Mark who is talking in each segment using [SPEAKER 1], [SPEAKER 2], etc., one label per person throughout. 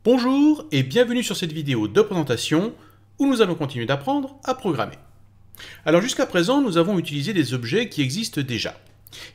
[SPEAKER 1] Bonjour et bienvenue sur cette vidéo de présentation où nous allons continuer d'apprendre à programmer. Alors jusqu'à présent, nous avons utilisé des objets qui existent déjà.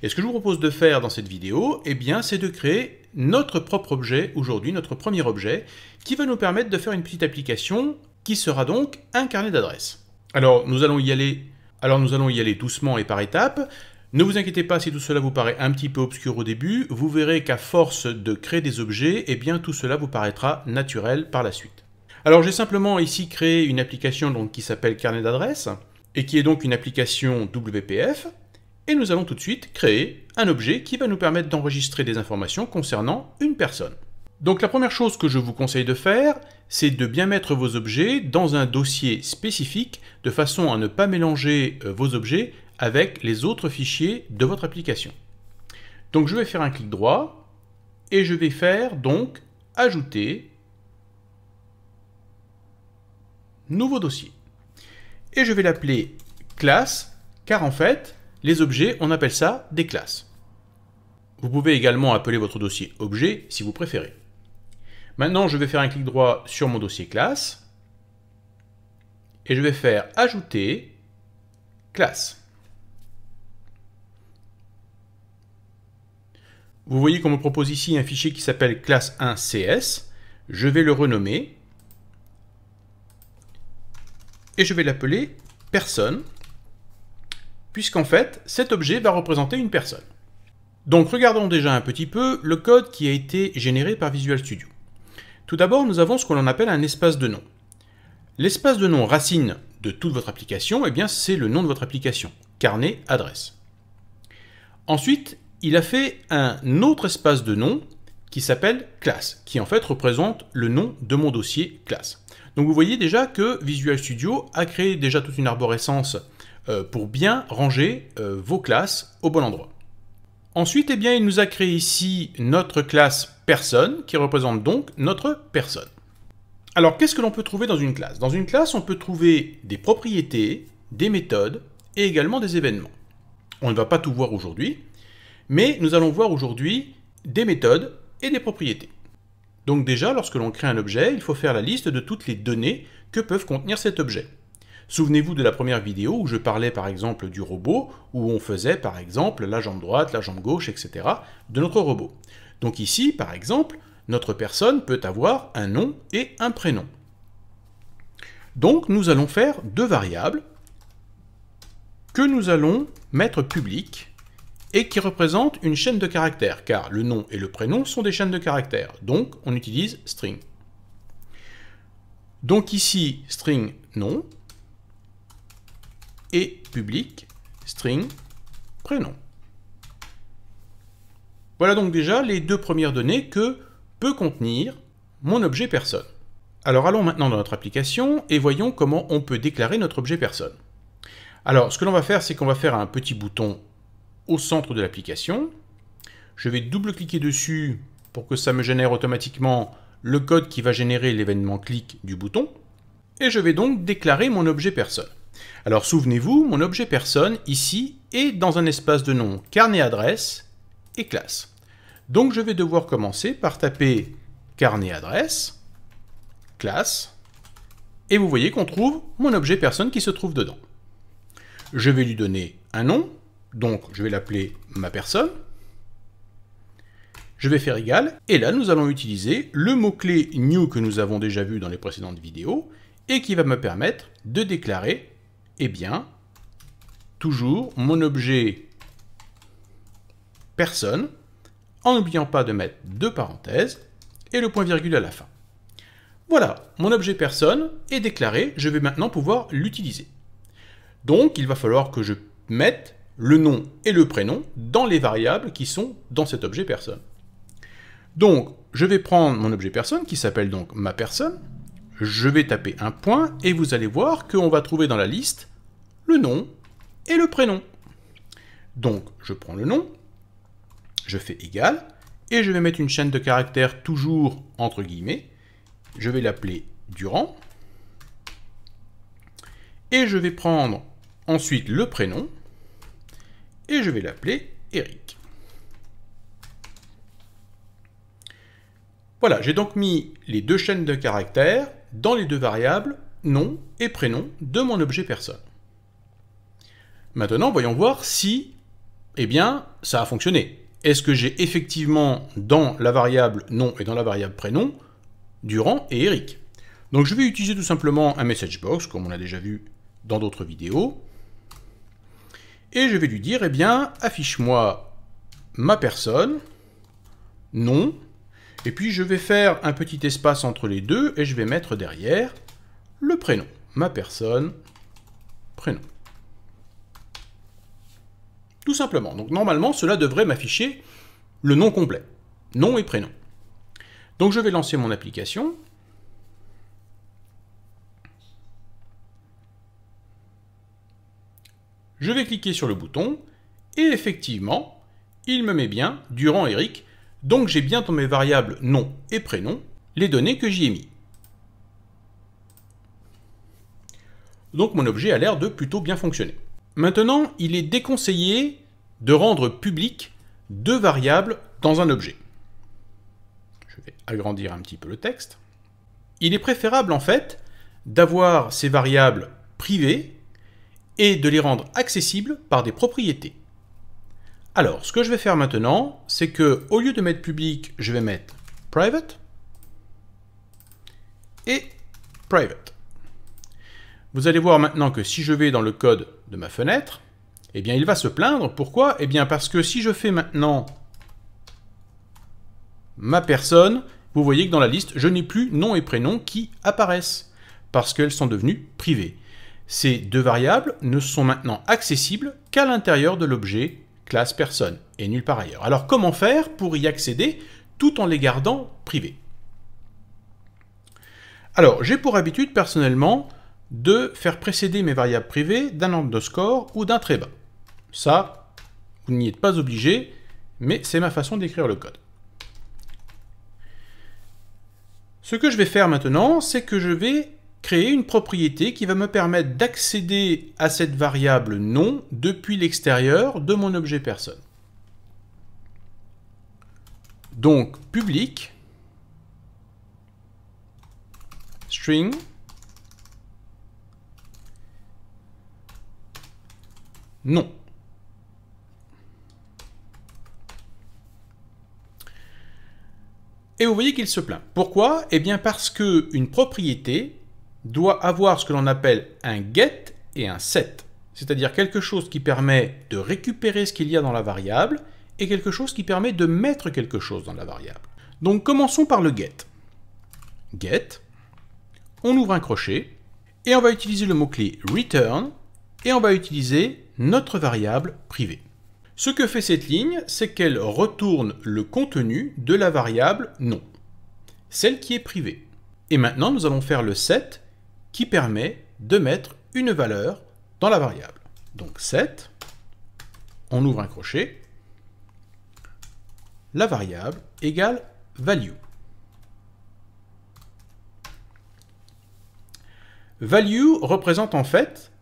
[SPEAKER 1] Et ce que je vous propose de faire dans cette vidéo, c'est de créer notre propre objet aujourd'hui, notre premier objet, qui va nous permettre de faire une petite application qui sera donc un carnet d'adresses. Alors nous allons y aller doucement et par étapes. Ne vous inquiétez pas si tout cela vous paraît un petit peu obscur au début, vous verrez qu'à force de créer des objets, tout cela vous paraîtra naturel par la suite. Alors j'ai simplement ici créé une application qui s'appelle carnet d'adresses, et qui est donc une application WPF, et nous allons tout de suite créer un objet qui va nous permettre d'enregistrer des informations concernant une personne. Donc la première chose que je vous conseille de faire, c'est de bien mettre vos objets dans un dossier spécifique, de façon à ne pas mélanger vos objets avec les autres fichiers de votre application. Donc je vais faire un clic droit et je vais faire donc ajouter nouveau dossier. Et je vais l'appeler classe, car en fait, les objets, on appelle ça des classes. Vous pouvez également appeler votre dossier objet si vous préférez. Maintenant, je vais faire un clic droit sur mon dossier classe et je vais faire ajouter classe. Vous voyez qu'on me propose ici un fichier qui s'appelle classe1cs. Je vais le renommer et je vais l'appeler personne, puisqu'en fait, cet objet va représenter une personne. Donc regardons déjà un petit peu le code qui a été généré par Visual Studio. Tout d'abord, nous avons ce que l'on appelle un espace de nom. L'espace de nom racine de toute votre application, c'est le nom de votre application, carnet adresse. Ensuite, il a fait un autre espace de nom qui s'appelle classe, qui en fait représente le nom de mon dossier classe. Donc vous voyez déjà que Visual Studio a créé déjà toute une arborescence pour bien ranger vos classes au bon endroit. Ensuite, il nous a créé ici notre classe personne, qui représente donc notre personne. Alors, qu'est-ce que l'on peut trouver dans une classe? Dans une classe, on peut trouver des propriétés, des méthodes et également des événements. On ne va pas tout voir aujourd'hui, mais nous allons voir aujourd'hui des méthodes et des propriétés. Donc déjà, lorsque l'on crée un objet, il faut faire la liste de toutes les données que peuvent contenir cet objet. Souvenez-vous de la première vidéo où je parlais par exemple du robot, où on faisait par exemple la jambe droite, la jambe gauche, etc. de notre robot. Donc ici, par exemple, notre personne peut avoir un nom et un prénom. Donc nous allons faire deux variables que nous allons mettre publiques et qui représentent une chaîne de caractères, car le nom et le prénom sont des chaînes de caractères. Donc on utilise string. Donc ici, string nom, et public, string, prénom. Voilà donc déjà les deux premières données que peut contenir mon objet personne. Alors allons maintenant dans notre application et voyons comment on peut déclarer notre objet personne. Alors ce que l'on va faire, c'est qu'on va faire un petit bouton au centre de l'application. Je vais double-cliquer dessus pour que ça me génère automatiquement le code qui va générer l'événement clic du bouton. Et je vais donc déclarer mon objet personne. Alors souvenez-vous, mon objet personne, ici, est dans un espace de nom carnet adresse et classe. Donc je vais devoir commencer par taper carnet adresse, classe, et vous voyez qu'on trouve mon objet personne qui se trouve dedans. Je vais lui donner un nom, donc je vais l'appeler ma personne. Je vais faire égal, et là nous allons utiliser le mot-clé new que nous avons déjà vu dans les précédentes vidéos, et qui va me permettre de déclarer toujours mon objet personne, en n'oubliant pas de mettre deux parenthèses et le point virgule à la fin. Voilà, mon objet personne est déclaré, je vais maintenant pouvoir l'utiliser. Donc il va falloir que je mette le nom et le prénom dans les variables qui sont dans cet objet personne. Donc je vais prendre mon objet personne qui s'appelle donc ma personne, je vais taper un point et vous allez voir qu'on va trouver dans la liste le nom et le prénom. Donc, je prends le nom, je fais égal, et je vais mettre une chaîne de caractères toujours entre guillemets. Je vais l'appeler Durand. Et je vais prendre ensuite le prénom, et je vais l'appeler Eric. Voilà, j'ai donc mis les deux chaînes de caractères dans les deux variables nom et prénom de mon objet personne. Maintenant, voyons voir si, eh bien, ça a fonctionné. Est-ce que j'ai effectivement dans la variable nom et dans la variable prénom Durand et Eric? Donc je vais utiliser tout simplement un message box, comme on a déjà vu dans d'autres vidéos. Et je vais lui dire, eh bien, affiche-moi ma personne, nom, et puis je vais faire un petit espace entre les deux, et je vais mettre derrière le prénom. Ma personne, prénom. Tout simplement. Donc normalement, cela devrait m'afficher le nom complet. Nom et prénom. Donc je vais lancer mon application. Je vais cliquer sur le bouton, et effectivement, il me met bien Durand Eric, donc j'ai bien dans mes variables nom et prénom les données que j'y ai mis. Donc mon objet a l'air de plutôt bien fonctionner. Maintenant, il est déconseillé de rendre public deux variables dans un objet. Je vais agrandir un petit peu le texte. Il est préférable en fait d'avoir ces variables privées et de les rendre accessibles par des propriétés. Alors, ce que je vais faire maintenant, c'est que au lieu de mettre public, je vais mettre private et private. Vous allez voir maintenant que si je vais dans le code de ma fenêtre, eh bien il va se plaindre. Pourquoi? Eh bien parce que si je fais maintenant ma personne, vous voyez que dans la liste, je n'ai plus nom et prénom qui apparaissent, parce qu'elles sont devenues privées. Ces deux variables ne sont maintenant accessibles qu'à l'intérieur de l'objet classe personne, et nulle part ailleurs. Alors comment faire pour y accéder tout en les gardant privées? Alors j'ai pour habitude personnellement de faire précéder mes variables privées d'un underscore ou d'un trait bas. Ça, vous n'y êtes pas obligé, mais c'est ma façon d'écrire le code. Ce que je vais faire maintenant, c'est que je vais créer une propriété qui va me permettre d'accéder à cette variable nom depuis l'extérieur de mon objet personne. Donc, public, string, nom. Et vous voyez qu'il se plaint. Pourquoi? Eh bien parce qu'une propriété doit avoir ce que l'on appelle un get et un set. C'est-à-dire quelque chose qui permet de récupérer ce qu'il y a dans la variable et quelque chose qui permet de mettre quelque chose dans la variable. Donc commençons par le get. Get, on ouvre un crochet et on va utiliser le mot-clé return et on va utiliser notre variable privée. Ce que fait cette ligne, c'est qu'elle retourne le contenu de la variable nom, celle qui est privée. Et maintenant, nous allons faire le set qui permet de mettre une valeur dans la variable. Donc set, on ouvre un crochet, la variable égale value. Value représente en fait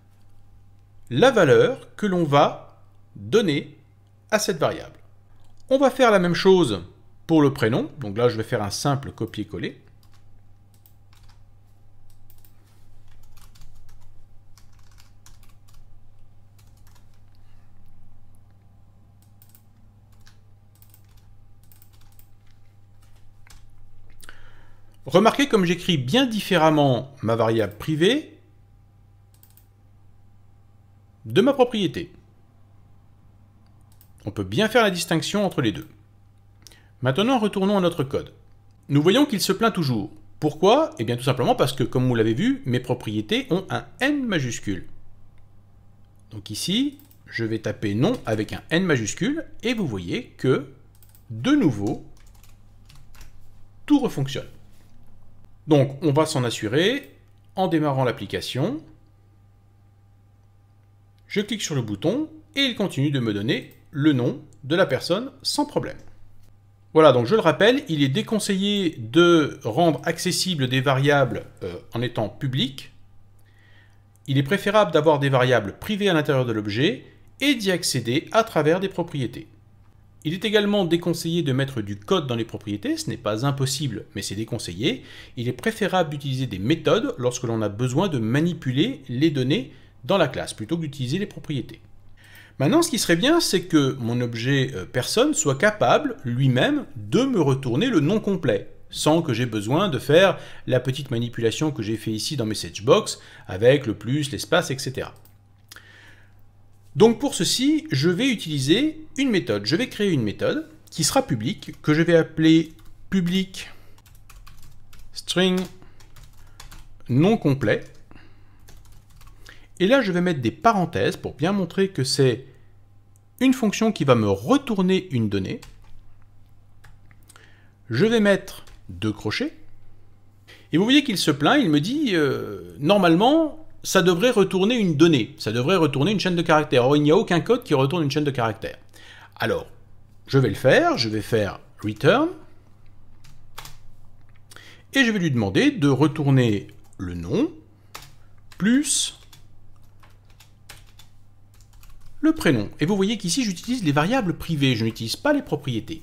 [SPEAKER 1] la valeur que l'on va donner à cette variable. On va faire la même chose pour le prénom. Donc là, je vais faire un simple copier-coller. Remarquez comme j'écris bien différemment ma variable privée de ma propriété. On peut bien faire la distinction entre les deux. Maintenant, retournons à notre code. Nous voyons qu'il se plaint toujours. Pourquoi? Eh bien tout simplement parce que, comme vous l'avez vu, mes propriétés ont un N majuscule. Donc ici, je vais taper nom avec un N majuscule, et vous voyez que, de nouveau, tout refonctionne. Donc on va s'en assurer en démarrant l'application. Je clique sur le bouton, et il continue de me donner le nom de la personne sans problème. Voilà, donc je le rappelle, il est déconseillé de rendre accessibles des variables en étant publiques. Il est préférable d'avoir des variables privées à l'intérieur de l'objet et d'y accéder à travers des propriétés. Il est également déconseillé de mettre du code dans les propriétés, ce n'est pas impossible, mais c'est déconseillé. Il est préférable d'utiliser des méthodes lorsque l'on a besoin de manipuler les données dans la classe, plutôt que d'utiliser les propriétés. Maintenant, ce qui serait bien, c'est que mon objet personne soit capable lui-même de me retourner le nom complet, sans que j'ai besoin de faire la petite manipulation que j'ai fait ici dans MessageBox, avec le plus, l'espace, etc. Donc pour ceci, je vais utiliser une méthode. Je vais créer une méthode qui sera publique, que je vais appeler public string nom complet. Et là, je vais mettre des parenthèses pour bien montrer que c'est une fonction qui va me retourner une donnée. Je vais mettre 2 crochets. Et vous voyez qu'il se plaint, il me dit normalement, ça devrait retourner une donnée, ça devrait retourner une chaîne de caractères. Or, il n'y a aucun code qui retourne une chaîne de caractères. Alors, je vais le faire, je vais faire return, et je vais lui demander de retourner le nom, plus le prénom. Et vous voyez qu'ici, j'utilise les variables privées, je n'utilise pas les propriétés.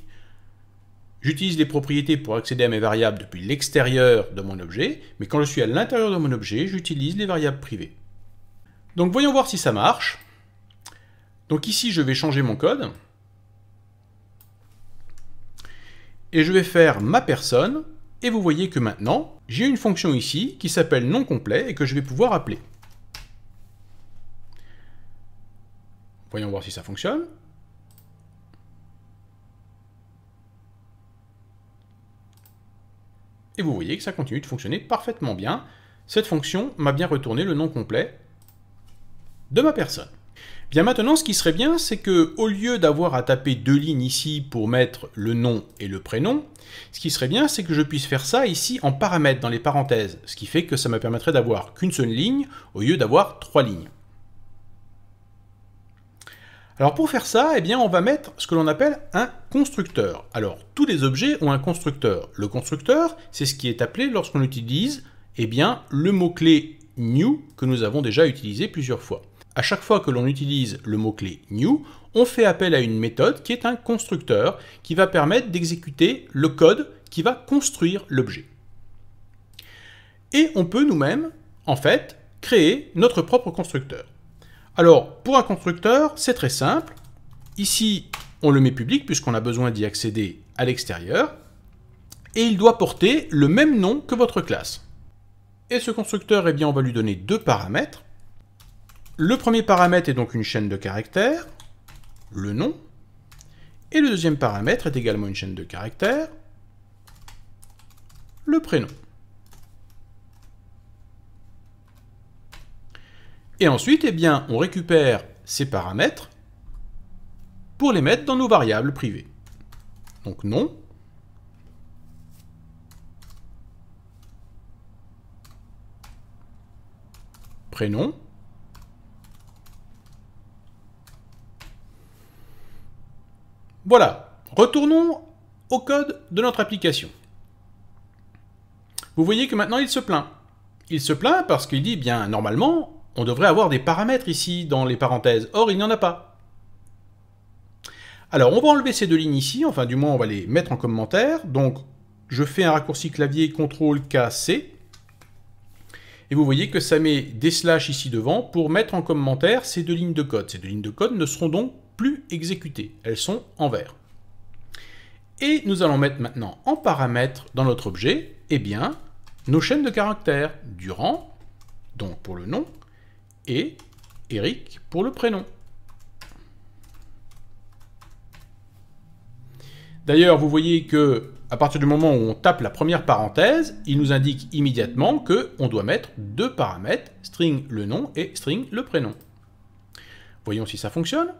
[SPEAKER 1] J'utilise les propriétés pour accéder à mes variables depuis l'extérieur de mon objet, mais quand je suis à l'intérieur de mon objet, j'utilise les variables privées. Donc voyons voir si ça marche. Donc ici, je vais changer mon code. Et je vais faire ma personne, et vous voyez que maintenant, j'ai une fonction ici qui s'appelle nom complet et que je vais pouvoir appeler. Voyons voir si ça fonctionne. Et vous voyez que ça continue de fonctionner parfaitement bien. Cette fonction m'a bien retourné le nom complet de ma personne. Bien maintenant, ce qui serait bien, c'est que au lieu d'avoir à taper 2 lignes ici pour mettre le nom et le prénom, ce qui serait bien, c'est que je puisse faire ça ici en paramètres, dans les parenthèses, ce qui fait que ça me permettrait d'avoir qu'une seule ligne au lieu d'avoir 3 lignes. Alors pour faire ça, eh bien, on va mettre ce que l'on appelle un constructeur. Alors, tous les objets ont un constructeur. Le constructeur, c'est ce qui est appelé lorsqu'on utilise eh bien, le mot-clé new que nous avons déjà utilisé plusieurs fois. À chaque fois que l'on utilise le mot-clé new, on fait appel à une méthode qui est un constructeur qui va permettre d'exécuter le code qui va construire l'objet. Et on peut nous-mêmes, en fait, créer notre propre constructeur. Alors, pour un constructeur, c'est très simple. Ici, on le met public puisqu'on a besoin d'y accéder à l'extérieur. Et il doit porter le même nom que votre classe. Et ce constructeur, eh bien, on va lui donner 2 paramètres. Le premier paramètre est donc une chaîne de caractères, le nom. Et le deuxième paramètre est également une chaîne de caractères, le prénom. Et ensuite, eh bien, on récupère ces paramètres pour les mettre dans nos variables privées. Donc nom, prénom, voilà. Retournons au code de notre application. Vous voyez que maintenant il se plaint. Il se plaint parce qu'il dit, bien, normalement, on devrait avoir des paramètres ici dans les parenthèses. Or, il n'y en a pas. Alors, on va enlever ces 2 lignes ici, enfin du moins on va les mettre en commentaire. Donc, je fais un raccourci clavier CTRL-K-C. Et vous voyez que ça met des slash ici devant pour mettre en commentaire ces 2 lignes de code. Ces 2 lignes de code ne seront donc plus exécutées. Elles sont en vert. Et nous allons mettre maintenant en paramètre dans notre objet, eh bien, nos chaînes de caractères. Durand, donc pour le nom, et Eric pour le prénom. D'ailleurs, vous voyez que à partir du moment où on tape la première parenthèse, il nous indique immédiatement qu'on doit mettre 2 paramètres, string le nom et string le prénom. Voyons si ça fonctionne.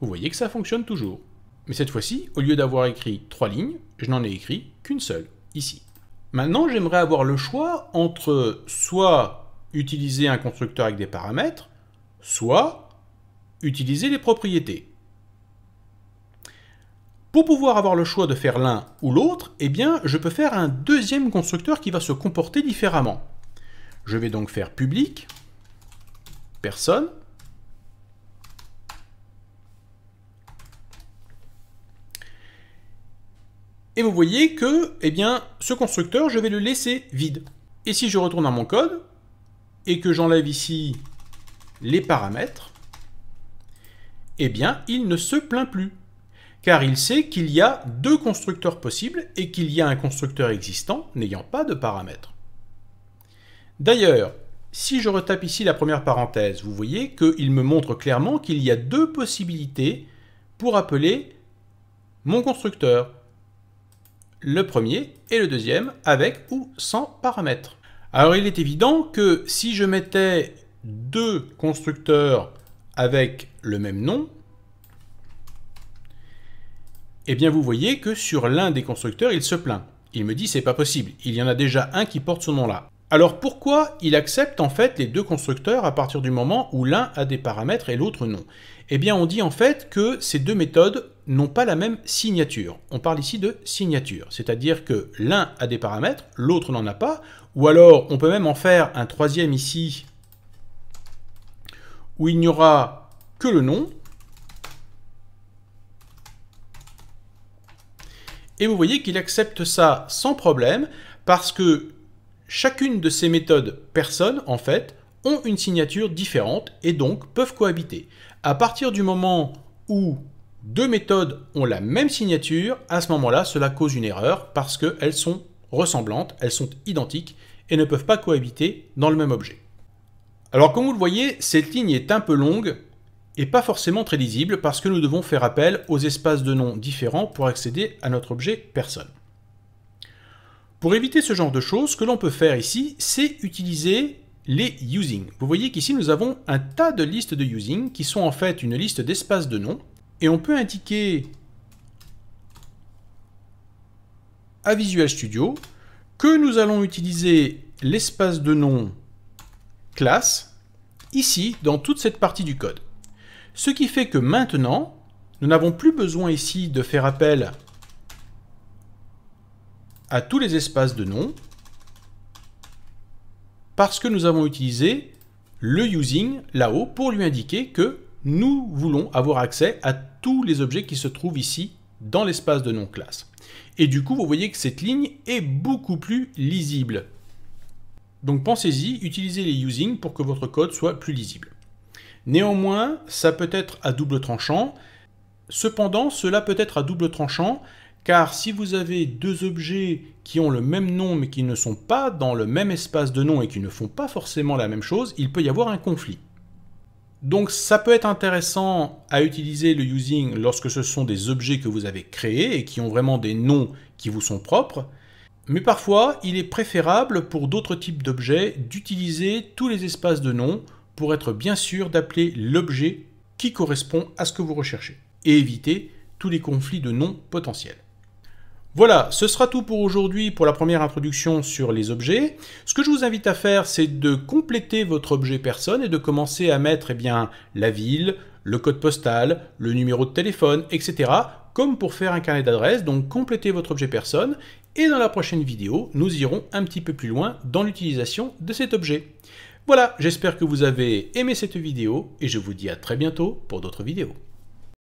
[SPEAKER 1] Vous voyez que ça fonctionne toujours. Mais cette fois-ci, au lieu d'avoir écrit 3 lignes, je n'en ai écrit qu'une seule, ici. Maintenant, j'aimerais avoir le choix entre soit utiliser un constructeur avec des paramètres, soit utiliser les propriétés. Pour pouvoir avoir le choix de faire l'un ou l'autre, eh bien, je peux faire un deuxième constructeur qui va se comporter différemment. Je vais donc faire public personne. Et vous voyez que, eh bien, ce constructeur, je vais le laisser vide. Et si je retourne dans mon code, et que j'enlève ici les paramètres, eh bien, il ne se plaint plus. Car il sait qu'il y a deux constructeurs possibles et qu'il y a un constructeur existant n'ayant pas de paramètres. D'ailleurs, si je retape ici la première parenthèse, vous voyez qu'il me montre clairement qu'il y a deux possibilités pour appeler mon constructeur. Le premier et le deuxième avec ou sans paramètres. Alors il est évident que si je mettais deux constructeurs avec le même nom, eh bien vous voyez que sur l'un des constructeurs il se plaint. Il me dit c'est pas possible, il y en a déjà un qui porte ce nom-là. Alors pourquoi il accepte en fait les deux constructeurs à partir du moment où l'un a des paramètres et l'autre non? Eh bien on dit en fait que ces deux méthodes n'ont pas la même signature. On parle ici de signature, c'est-à-dire que l'un a des paramètres, l'autre n'en a pas, ou alors on peut même en faire un troisième ici où il n'y aura que le nom. Et vous voyez qu'il accepte ça sans problème parce que chacune de ces méthodes personnes, en fait, ont une signature différente et donc peuvent cohabiter. À partir du moment où deux méthodes ont la même signature, à ce moment-là, cela cause une erreur parce qu'elles sont ressemblantes, elles sont identiques et ne peuvent pas cohabiter dans le même objet. Alors comme vous le voyez, cette ligne est un peu longue et pas forcément très lisible parce que nous devons faire appel aux espaces de noms différents pour accéder à notre objet personne. Pour éviter ce genre de choses, ce que l'on peut faire ici, c'est utiliser les using. Vous voyez qu'ici nous avons un tas de listes de using qui sont en fait une liste d'espaces de noms et on peut indiquer à Visual Studio que nous allons utiliser l'espace de nom classe ici dans toute cette partie du code. Ce qui fait que maintenant, nous n'avons plus besoin ici de faire appel à tous les espaces de noms parce que nous avons utilisé le using là-haut pour lui indiquer que nous voulons avoir accès à tous les objets qui se trouvent ici dans l'espace de nom classe. Et du coup, vous voyez que cette ligne est beaucoup plus lisible. Donc pensez-y, utilisez les using pour que votre code soit plus lisible. Néanmoins, ça peut être à double tranchant. Cependant, cela peut être à double tranchant car si vous avez deux objets qui ont le même nom mais qui ne sont pas dans le même espace de nom et qui ne font pas forcément la même chose, il peut y avoir un conflit. Donc ça peut être intéressant à utiliser le using lorsque ce sont des objets que vous avez créés et qui ont vraiment des noms qui vous sont propres, mais parfois il est préférable pour d'autres types d'objets d'utiliser tous les espaces de noms pour être bien sûr d'appeler l'objet qui correspond à ce que vous recherchez et éviter tous les conflits de noms potentiels. Voilà, ce sera tout pour aujourd'hui pour la première introduction sur les objets. Ce que je vous invite à faire, c'est de compléter votre objet personne et de commencer à mettre la ville, le code postal, le numéro de téléphone, etc. comme pour faire un carnet d'adresses. Donc complétez votre objet personne et dans la prochaine vidéo, nous irons un petit peu plus loin dans l'utilisation de cet objet. Voilà, j'espère que vous avez aimé cette vidéo et je vous dis à très bientôt pour d'autres vidéos.